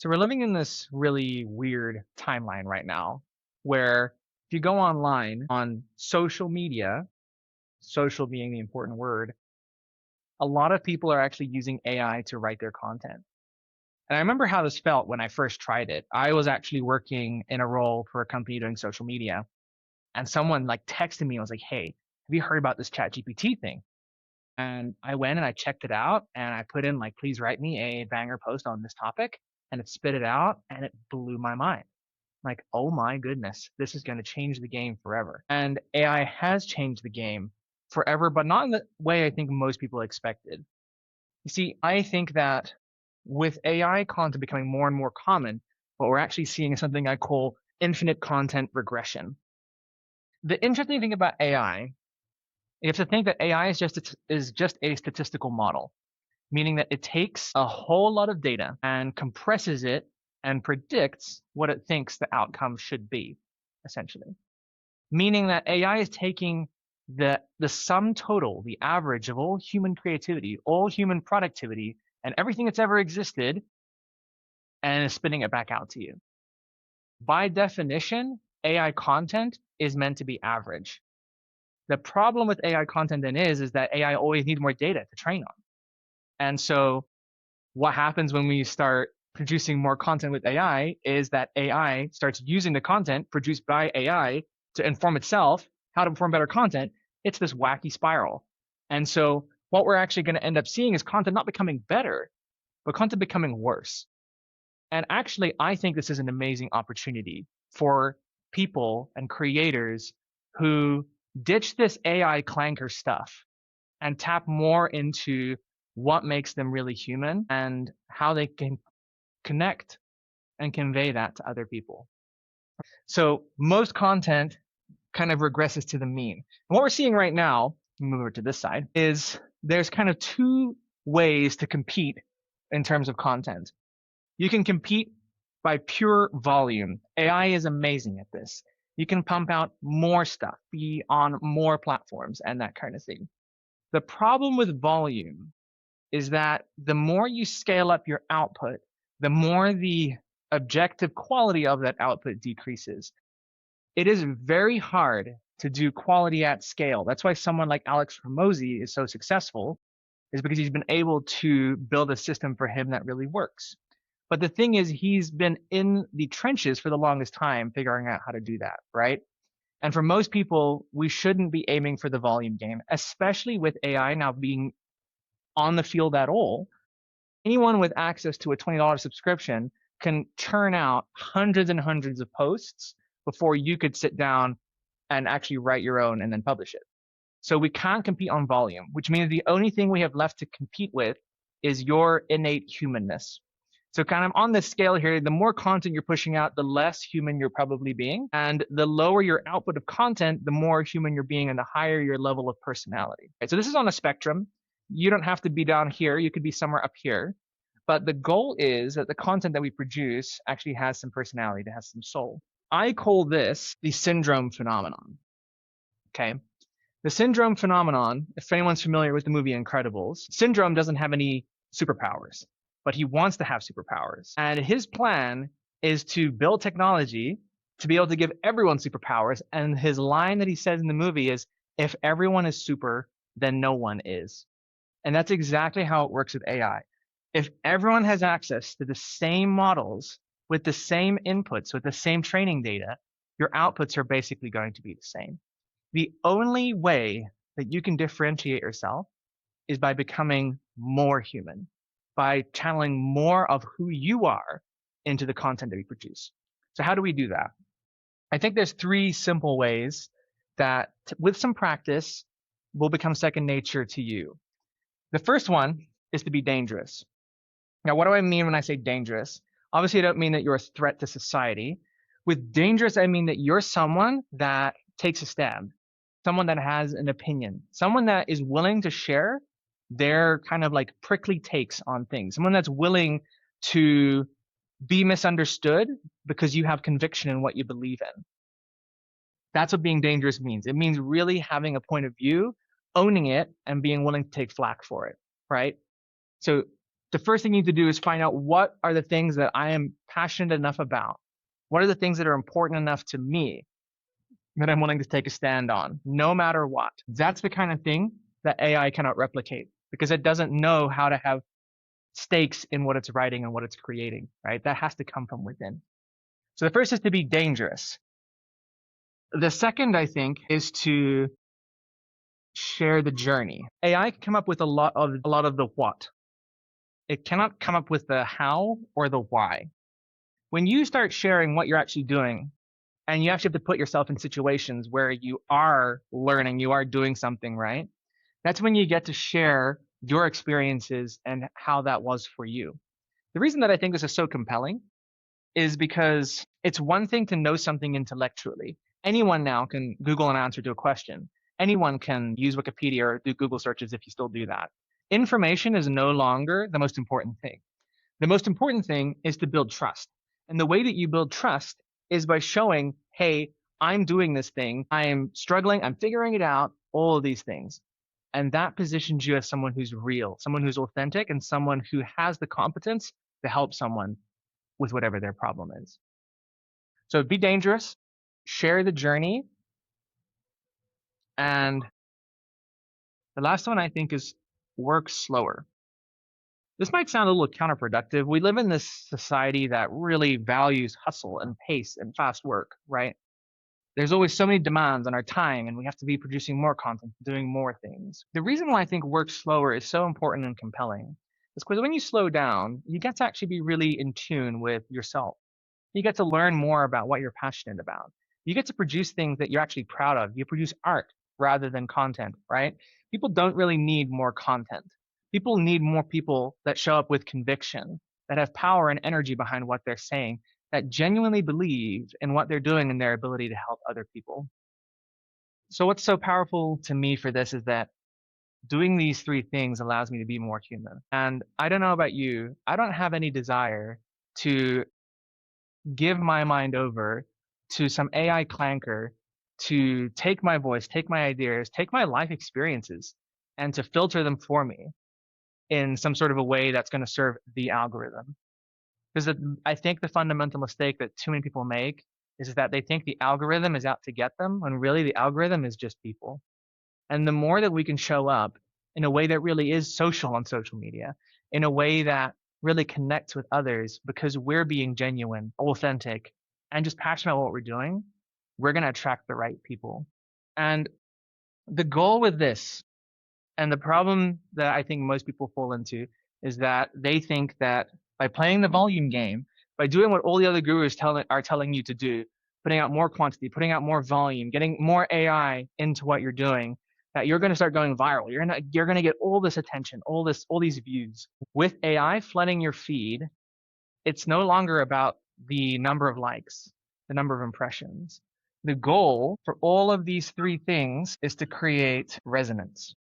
So we're living in this really weird timeline right now where if you go online on social media, social being the important word, a lot of people are actually using AI to write their content. And I remember how this felt when I first tried it. I was actually working in a role for a company doing social media, and someone like texted me and was like, "Hey, have you heard about this chat GPT thing?" And I went and I checked it out and I put in like, please write me a banger post on this topic. And it spit it out and it blew my mind. Like, oh my goodness, this is going to change the game forever. And AI has changed the game forever, but not in the way I think most people expected. You see, I think that with AI content becoming more and more common, what we're actually seeing is something I call infinite content regression. The interesting thing about AI, you have to think that AI is just a statistical model, meaning that it takes a whole lot of data and compresses it and predicts what it thinks the outcome should be, essentially. Meaning that AI is taking the sum total, the average of all human creativity, all human productivity, and everything that's ever existed, and is spitting it back out to you. By definition, AI content is meant to be average. The problem with AI content then is that AI always needs more data to train on. And so what happens when we start producing more content with AI is that AI starts using the content produced by AI to inform itself how to perform better content. It's this wacky spiral. And so what we're actually going to end up seeing is content not becoming better, but content becoming worse. And actually, I think this is an amazing opportunity for people and creators who ditch this AI clanker stuff and tap more into what makes them really human and how they can connect and convey that to other people. So most content kind of regresses to the mean. And what we're seeing right now, move over to this side, is there's kind of two ways to compete in terms of content. You can compete by pure volume. AI is amazing at this. You can pump out more stuff, be on more platforms, and that kind of thing. The problem with volume is that the more you scale up your output, the more the objective quality of that output decreases. It is very hard to do quality at scale. That's why someone like Alex Hormozy is so successful, is because he's been able to build a system for him that really works. But the thing is, he's been in the trenches for the longest time figuring out how to do that, right? And for most people, we shouldn't be aiming for the volume game, especially with AI now being on the field at all. Anyone with access to a $20 subscription can churn out hundreds and hundreds of posts before you could sit down and actually write your own and then publish it. So we can't compete on volume, which means the only thing we have left to compete with is your innate humanness. So kind of on this scale here, the more content you're pushing out, the less human you're probably being. And the lower your output of content, the more human you're being and the higher your level of personality. Right? So this is on a spectrum. You don't have to be down here. You could be somewhere up here. But the goal is that the content that we produce actually has some personality, that has some soul. I call this the syndrome phenomenon. Okay. The syndrome phenomenon, if anyone's familiar with the movie Incredibles, Syndrome doesn't have any superpowers, but he wants to have superpowers. And his plan is to build technology to be able to give everyone superpowers. And his line that he says in the movie is, if everyone is super, then no one is. And that's exactly how it works with AI. If everyone has access to the same models with the same inputs, with the same training data, your outputs are basically going to be the same. The only way that you can differentiate yourself is by becoming more human, by channeling more of who you are into the content that we produce. So how do we do that? I think there's three simple ways that with some practice will become second nature to you. The first one is to be dangerous. Now, what do I mean when I say dangerous? Obviously, I don't mean that you're a threat to society. With dangerous, I mean that you're someone that takes a stand, someone that has an opinion, someone that is willing to share their kind of like prickly takes on things, someone that's willing to be misunderstood because you have conviction in what you believe in. That's what being dangerous means. It means really having a point of view, owning it, and being willing to take flack for it, right? So the first thing you need to do is find out what are the things that I am passionate enough about. What are the things that are important enough to me that I'm willing to take a stand on, no matter what? That's the kind of thing that AI cannot replicate because it doesn't know how to have stakes in what it's writing and what it's creating, right? That has to come from within. So the first is to be dangerous. The second, I think, is to share the journey. AI can come up with a lot of the what. It cannot come up with the how or the why. When you start sharing what you're actually doing, and you actually have to put yourself in situations where you are learning, you are doing something, right? That's when you get to share your experiences and how that was for you. The reason that I think this is so compelling is because it's one thing to know something intellectually. Anyone now can Google an answer to a question. Anyone can use Wikipedia or do Google searches if you still do that. Information is no longer the most important thing. The most important thing is to build trust. And the way that you build trust is by showing, hey, I'm doing this thing. I'm struggling. I'm figuring it out. All of these things. And that positions you as someone who's real, someone who's authentic, and someone who has the competence to help someone with whatever their problem is. So be dangerous, share the journey. And the last one I think is work slower. This might sound a little counterproductive. We live in this society that really values hustle and pace and fast work, right? There's always so many demands on our time, and we have to be producing more content, doing more things. The reason why I think work slower is so important and compelling is because when you slow down, you get to actually be really in tune with yourself. You get to learn more about what you're passionate about. You get to produce things that you're actually proud of. You produce art rather than content, right? People don't really need more content. People need more people that show up with conviction, that have power and energy behind what they're saying, that genuinely believe in what they're doing and their ability to help other people. So, what's so powerful to me for this is that doing these three things allows me to be more human. And I don't know about you, I don't have any desire to give my mind over to some AI clanker to take my voice, take my ideas, take my life experiences, and to filter them for me in some sort of a way that's going to serve the algorithm. Because I think the fundamental mistake that too many people make is that they think the algorithm is out to get them when really the algorithm is just people. And the more that we can show up in a way that really is social on social media, in a way that really connects with others because we're being genuine, authentic, and just passionate about what we're doing, we're going to attract the right people. And the goal with this, and the problem that I think most people fall into, is that they think that by playing the volume game, by doing what all the other gurus are telling you to do, putting out more quantity, putting out more volume, getting more AI into what you're doing, that you're going to start going viral. You're going to get all this attention, all these views. With AI flooding your feed, it's no longer about the number of likes, the number of impressions. The goal for all of these three things is to create resonance.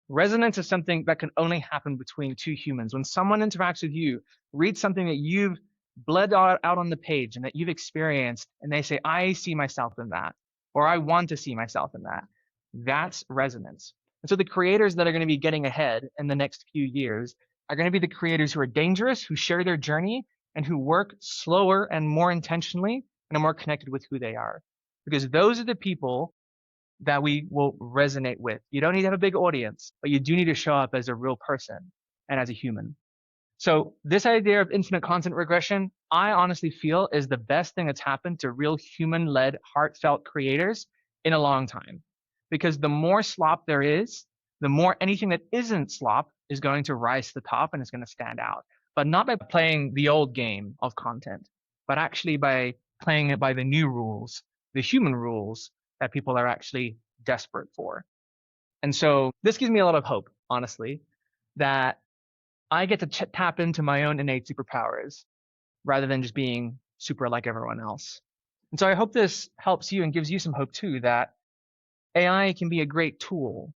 Resonance is something that can only happen between two humans. When someone interacts with you, reads something that you've bled out on the page and that you've experienced, and they say, I see myself in that, or I want to see myself in that. That's resonance. And so the creators that are going to be getting ahead in the next few years are going to be the creators who are dangerous, who share their journey, and who work slower and more intentionally and are more connected with who they are. Because those are the people that we will resonate with. You don't need to have a big audience, but you do need to show up as a real person and as a human. So this idea of infinite content regression, I honestly feel is the best thing that's happened to real human-led, heartfelt creators in a long time. Because the more slop there is, the more anything that isn't slop is going to rise to the top and it's going to stand out. But not by playing the old game of content, but actually by playing it by the new rules, the human rules that people are actually desperate for. And so this gives me a lot of hope, honestly, that I get to tap into my own innate superpowers rather than just being super like everyone else. And so I hope this helps you and gives you some hope too that AI can be a great tool,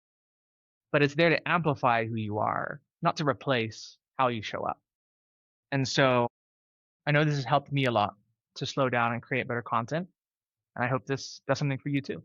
but it's there to amplify who you are, not to replace how you show up. And so I know this has helped me a lot to slow down and create better content. And I hope this does something for you too.